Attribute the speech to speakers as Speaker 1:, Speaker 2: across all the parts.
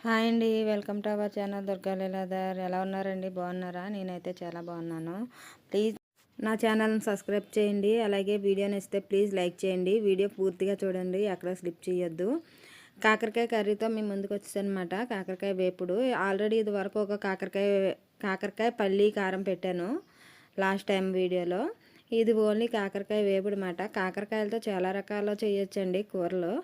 Speaker 1: Hi అండి, welcome to our channel Durga Leeladhar. ఎలా ఉన్నారండి? బాగున్నారా? నేనైతే చాలా బాగున్నాను. ప్లీజ్ నా ఛానల్ని సబ్స్క్రైబ్ చేయండి. అలాగే వీడియో నచ్చితే ప్లీజ్ లైక్ చేయండి. వీడియో పూర్తిగా చూడండి, ఎక్కడ స్లిప్ చేయొద్దు. కాకరకాయ కర్రీతో మీ ముందుకు వచ్చేసనమాట. కాకరకాయ వేపుడు. ఆల్రెడీ ఇది వరకు ఒక కాకరకాయ పల్లి కారం పెట్టాను లాస్ట్ టైం వీడియోలో. ఇది ఓన్లీ కాకరకాయ వేపుడు మాట. కాకరకాయలతో చాలా రకాలు చేయొచ్చండి కూరలు.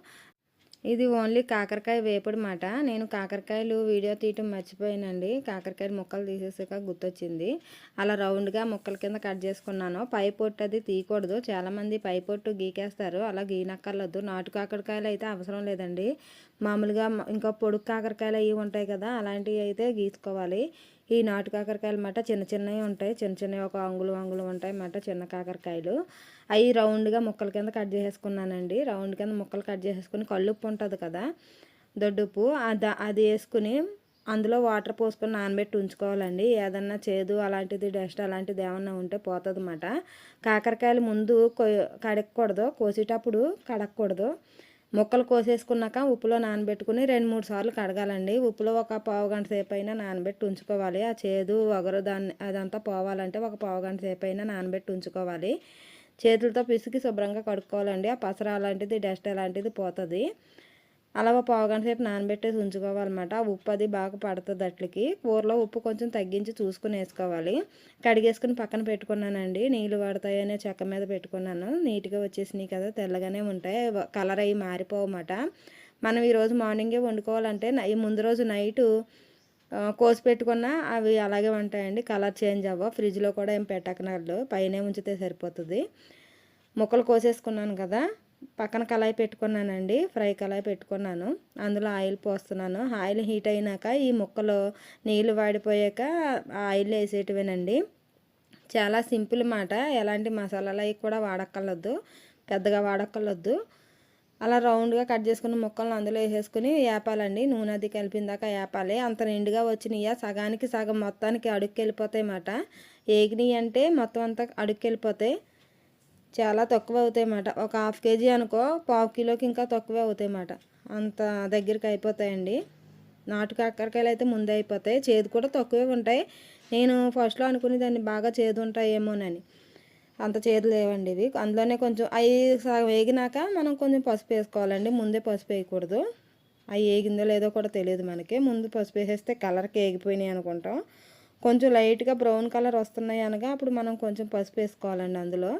Speaker 1: ఇది ఓన్లీ కాకరకాయ వేపుడు మాట. నేను కాకరకాయలు వీడియో తీయటం మర్చిపోయానండి. కాకరకాయలు ముక్కలు తీసేసాక గుర్తొచ్చింది. అలా రౌండ్గా ముక్కల కింద కట్ చేసుకున్నాను. పై పొట్టు అది తీయకూడదు. చాలామంది పై పొట్టు గీకేస్తారు. అలా గీనక్కర్లేదు. నాటు కాకరకాయలు అయితే అవసరం లేదండి. మామూలుగా ఇంకా పొడుగు కాకరకాయలు అవి ఉంటాయి కదా, అలాంటివి అయితే గీసుకోవాలి. ఈ నాటు కాకరకాయలు మాట చిన్న చిన్నవి ఉంటాయి. చిన్న చిన్నవి ఒక అంగుళం ఉంటాయి మాట చిన్న కాకరకాయలు. అవి రౌండ్గా ముక్కల కింద కట్ చేసేసుకున్నానండి. రౌండ్ కింద ముక్కలు కట్ చేసేసుకుని కల్లుప్పు ఉంటుంది కదా, దొడ్డుప్పు, అది వేసుకుని అందులో వాటర్ పోసుకొని నానబెట్టి ఉంచుకోవాలండి. ఏదన్నా చేదు అలాంటిది డస్ట్ అలాంటిది ఏమన్నా ఉంటే పోతుంది అన్నమాట. కాకరకాయలు ముందు కడగకూడదు, కోసేటప్పుడు కడగకూడదు. ముక్కలు కోసేసుకున్నాక ఉప్పులో నానబెట్టుకుని 2-3 సార్లు కడగాలండి. ఉప్పులో ఒక పావుగంట సేపు అయినా నానబెట్టి ఉంచుకోవాలి. ఆ చేదు వగరు అదంతా పోవాలంటే ఒక పావుగంట సేపు అయినా నానబెట్టి ఉంచుకోవాలి. చేతులతో పిసికి శుభ్రంగా కడుక్కోవాలండి. ఆ పసర అలాంటిది డస్ట్ అలాంటిది పోతుంది. అలా ఒక పావుగంట సేపు నానబెట్టేసి ఉంచుకోవాలన్నమాట. ఉప్పు అది బాగా పడుతుంది అట్లకి. కూరలో ఉప్పు కొంచెం తగ్గించి చూసుకుని వేసుకోవాలి. కడిగేసుకుని పక్కన పెట్టుకున్నానండి. నీళ్ళు పడతాయనే చెక్క మీద పెట్టుకున్నాను. నీట్గా వచ్చేసినాయి కదా, తెల్లగానే ఉంటాయి. కలర్ అవి మారిపోవన్నమాట. మనం ఈరోజు మార్నింగే వండుకోవాలంటే ఈ ముందు రోజు నైటు కోసి పెట్టుకున్నా అవి అలాగే ఉంటాయండి. కలర్ చేంజ్ అవ్వ. ఫ్రిడ్జ్లో కూడా ఏం పెట్టకనర్లు, పైనే ఉంచితే సరిపోతుంది. ముక్కలు కోసేసుకున్నాను కదా, పక్కన కళాయి పెట్టుకున్నానండి. ఫ్రై కళాయి పెట్టుకున్నాను. అందులో ఆయిల్ పోస్తున్నాను. ఆయిల్ హీట్ అయినాక ఈ ముక్కలు నీళ్ళు వాడిపోయాక ఆయిల్ వేసేటివేనండి. చాలా సింపుల్ మాట. ఎలాంటి మసాలాలు అవి కూడా వాడక్కర్లొద్దు, పెద్దగా వాడక్కర్లొద్దు. అలా రౌండ్గా కట్ చేసుకున్న ముక్కలను అందులో వేసేసుకుని వేపాలండి. నూనె అది కలిపిందాక వేపాలి. అంత నిండుగా వచ్చినాయా సగానికి సగం మొత్తానికి అడుక్కెళ్ళిపోతాయి అన్నమాట. ఏగినాయి అంటే మొత్తం అంతా అడుక్కెళ్ళిపోతాయి. చాలా తక్కువ అవుతాయి అన్నమాట. ఒక 1/2 కేజీ అనుకో, 1/4 కిలోకి ఇంకా తక్కువే అవుతాయి అన్నమాట. అంత దగ్గరికి అయిపోతాయండి. నాటు కాకరకాయలు అయితే ముందే అయిపోతాయి. చేదు కూడా తక్కువే ఉంటాయి. నేను ఫస్ట్లో అనుకునే దాన్ని బాగా చేదు ఉంటాయేమోనని. అంత చేదు లేవండి ఇవి. అందులోనే కొంచెం అవి సగం వేగినాక మనం కొంచెం పసుపు వేసుకోవాలండి. ముందే పసుపు వేయకూడదు. అవి వేగిందో లేదో కూడా తెలియదు మనకి. ముందు పసుపు వేసేస్తే కలర్కి వేగిపోయినాయి అనుకుంటాం. కొంచెం లైట్గా బ్రౌన్ కలర్ వస్తున్నాయి అనగా అప్పుడు మనం కొంచెం పసుపు వేసుకోవాలండి. అందులో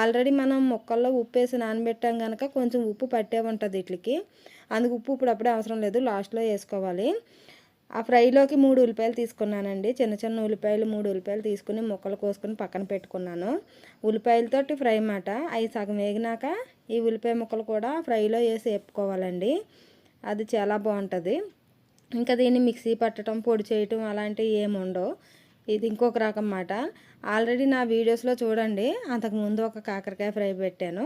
Speaker 1: ఆల్రెడీ మనం ముక్కల్లో ఉప్పు వేసి నానబెట్టాం కనుక కొంచెం ఉప్పు పట్టే ఉంటుంది వీటికి. అందుకు ఉప్పు ఇప్పుడు అప్పుడే అవసరం లేదు, లాస్ట్లో వేసుకోవాలి. ఆ ఫ్రైలోకి 3 ఉల్లిపాయలు తీసుకున్నానండి. చిన్న చిన్న ఉల్లిపాయలు 3 ఉల్లిపాయలు తీసుకుని ముక్కలు కోసుకొని పక్కన పెట్టుకున్నాను. ఉల్లిపాయలతోటి ఫ్రై మాట. అవి సగం వేగినాక ఈ ఉల్లిపాయ ముక్కలు కూడా ఫ్రైలో వేసి వేపుకోవాలండి. అది చాలా బాగుంటుంది. ఇంకా దీన్ని మిక్సీ పట్టడం, పొడి చేయటం అలాంటివి ఏమి ఉండవు. ఇది ఇంకొక రకం మాట. ఆల్రెడీ నా వీడియోస్లో చూడండి, అంతకుముందు ఒక కాకరకాయ ఫ్రై పెట్టాను.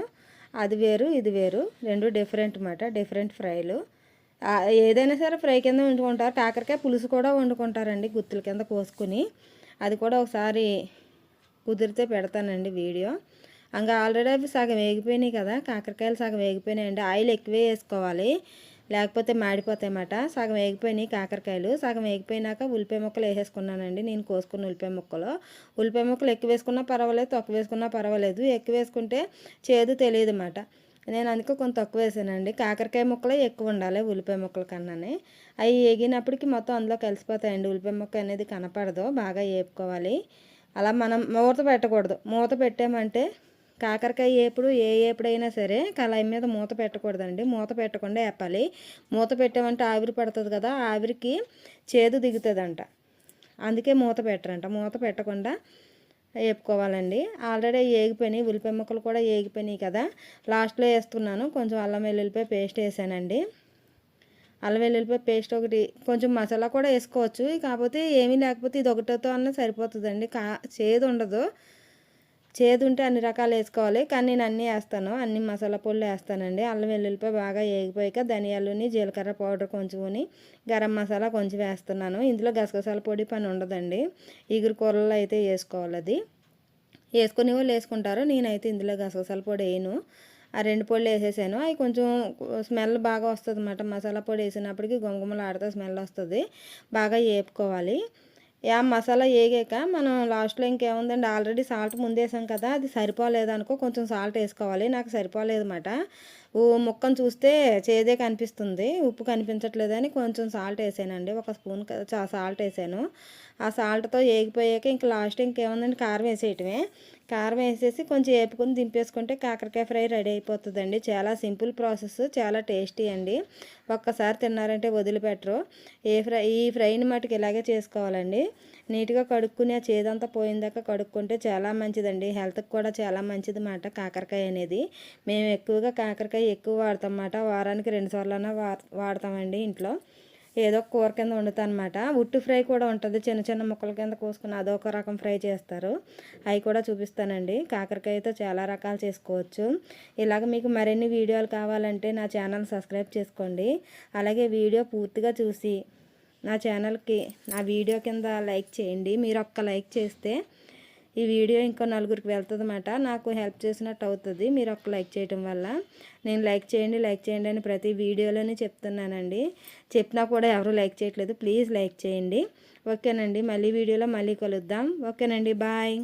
Speaker 1: అది వేరు, ఇది వేరు, రెండు డిఫరెంట్ మాట. డిఫరెంట్ ఫ్రైలు. ఏదైనా సరే ఫ్రై కింద వండుకుంటారు. కాకరకాయ పులుసు కూడా వండుకుంటారండి, గుత్తుల కింద కోసుకుని. అది కూడా ఒకసారి కుదిరితే పెడతానండి వీడియో. ఇంకా ఆల్రెడీ అవి సగం వేగిపోయినాయి కదా, కాకరకాయలు సగం వేగిపోయినాయండి. ఆయిల్ ఎక్కువే వేసుకోవాలి, లేకపోతే మాడిపోతాయి అన్నమాట. సగం వేగిపోయినాయి కాకరకాయలు. సగం వేగిపోయినాక ఉల్లిపాయ ముక్కలు వేసేసుకున్నానండి. నేను కోసుకున్న ఉల్లిపాయ ముక్కలు ఎక్కువ వేసుకున్నా పర్వాలేదు, తక్కువ వేసుకున్నా పర్వాలేదు. ఎక్కువ వేసుకుంటే చేదు తెలియదు అన్నమాట. నేను అందుకే కొంచెం తక్కువ వేసానండి. కాకరకాయ ముక్కలే ఎక్కువ ఉండాలి ఉల్లిపాయ ముక్కల కన్నానే. అవి వేగినప్పటికీ మొత్తం అందులో కలిసిపోతాయండి. ఉల్లిపాయ ముక్క అనేది కనపడదు, బాగా వేపుకోవాలి. అలా మనం మూత పెట్టకూడదు. మూత పెట్టామంటే కాకరకాయ ఎప్పుడైనా సరే కళాయి మీద మూత పెట్టకూడదండి. మూత పెట్టకుండా వేపాలి. మూత పెట్టామంటే ఆవిరి పడుతుంది కదా, ఆవిరికి చేదు దిగుతుందంట. అందుకే మూత పెట్టరంట. మూత పెట్టకుండా వేపుకోవాలండి. ఆల్రెడీ వేగిపోయినాయి, ఉల్లిపాయ ముక్కలు కూడా వేగిపోయినాయి కదా. లాస్ట్లో వేస్తున్నాను కొంచెం అల్లం వెల్లుల్లిపాయ పేస్ట్ వేసానండి. అల్లం వెల్లుల్లిపాయ పేస్ట్ ఒకటి, కొంచెం మసాలా కూడా వేసుకోవచ్చు. కాకపోతే ఏమీ లేకపోతే ఇది ఒకటితో అన్న సరిపోతుందండి. చేదు ఉండదు. చేదు ఉంటే అన్ని రకాలు వేసుకోవాలి, కానీ నేను అన్నీ వేస్తాను. అన్ని మసాలా పొడులు వేస్తానండి. అల్లం వెల్లుల్లిపాయ బాగా వేగిపోయాక ధనియాలని, జీలకర్ర పౌడర్ కొంచెం, గరం మసాలా కొంచెం వేస్తున్నాను. ఇందులో గసగసాల పొడి పని ఉండదండి. ఇగురు కూరల్లో అయితే వేసుకోవాలి. అది వేసుకునే వాళ్ళు వేసుకుంటారు. నేనైతే ఇందులో గసగసాల పొడి వేయను. ఆ 2 పొడులు వేసేసాను. అవి కొంచెం స్మెల్ బాగా వస్తుంది అన్నమాట. మసాలా పొడి వేసినప్పటికి గుమగుమలాడుతూ స్మెల్ వస్తుంది. బాగా వేపుకోవాలి. మసాలా ఏగాక మనం లాస్ట్లో ఇంకేముందండి, ఆల్రెడీ సాల్ట్ ముందేసాం కదా, అది సరిపోలేదనుకో కొంచెం సాల్ట్ వేసుకోవాలి. నాకు సరిపోలేదన్నమాట. ముక్కను చూస్తే చేదే కనిపిస్తుంది, ఉప్పు కనిపించట్లేదని కొంచెం సాల్ట్ వేసానండి. ఒక స్పూన్ సాల్ట్ వేసాను. ఆ సాల్ట్తో ఏగిపోయాక ఇంక లాస్ట్ ఇంకేముందండి, కారం వేసేయటమే. కారం వేసేసి కొంచెం వేపుకొని దింపేసుకుంటే కాకరకాయ ఫ్రై రెడీ అయిపోతుందండి. చాలా సింపుల్ ప్రాసెస్, చాలా టేస్టీ అండి. ఒక్కసారి తిన్నారంటే వదిలిపెట్టరు. ఈ ఫ్రైని మటుకు ఇలాగే చేసుకోవాలండి. నీట్గా కడుక్కుని ఆ చేదంతా పోయిందాక కడుక్కుంటే చాలా మంచిదండి. హెల్త్కి కూడా చాలా మంచిది మాట కాకరకాయ అనేది. మేము ఎక్కువగా కాకరకాయ ఎక్కువ వాడతాం అన్నమాట. వారానికి 2 సార్లైనా వాడతామండి ఇంట్లో. ఏదో కూర కింద వండుతాను అనమాట. ఉట్టు ఫ్రై కూడా ఉంటుంది, చిన్న చిన్న ముక్కల కింద కోసుకుని అదొక రకం ఫ్రై చేస్తారు. అవి కూడా చూపిస్తానండి. కాకరకాయతో చాలా రకాలు చేసుకోవచ్చు. ఇలాగ మీకు మరిన్ని వీడియోలు కావాలంటే నా ఛానల్ సబ్స్క్రైబ్ చేసుకోండి. అలాగే వీడియో పూర్తిగా చూసి నా ఛానల్కి నా వీడియో కింద లైక్ చేయండి. మీరు ఒక్క లైక్ చేస్తే ఈ వీడియో ఇంకో నలుగురికి వెళ్తుంది అన్నమాట. నాకు హెల్ప్ చేసినట్టు అవుతుంది మీరు ఒక్క లైక్ చేయటం వల్ల. నేను లైక్ చేయండి అని ప్రతి వీడియోలోనే చెప్తున్నానండి. చెప్పినా కూడా ఎవరు లైక్ చేయట్లేదు. ప్లీజ్ లైక్ చేయండి. ఓకేనండి, మళ్ళీ వీడియోలో మళ్ళీ కలుద్దాం. ఓకేనండి, బాయ్.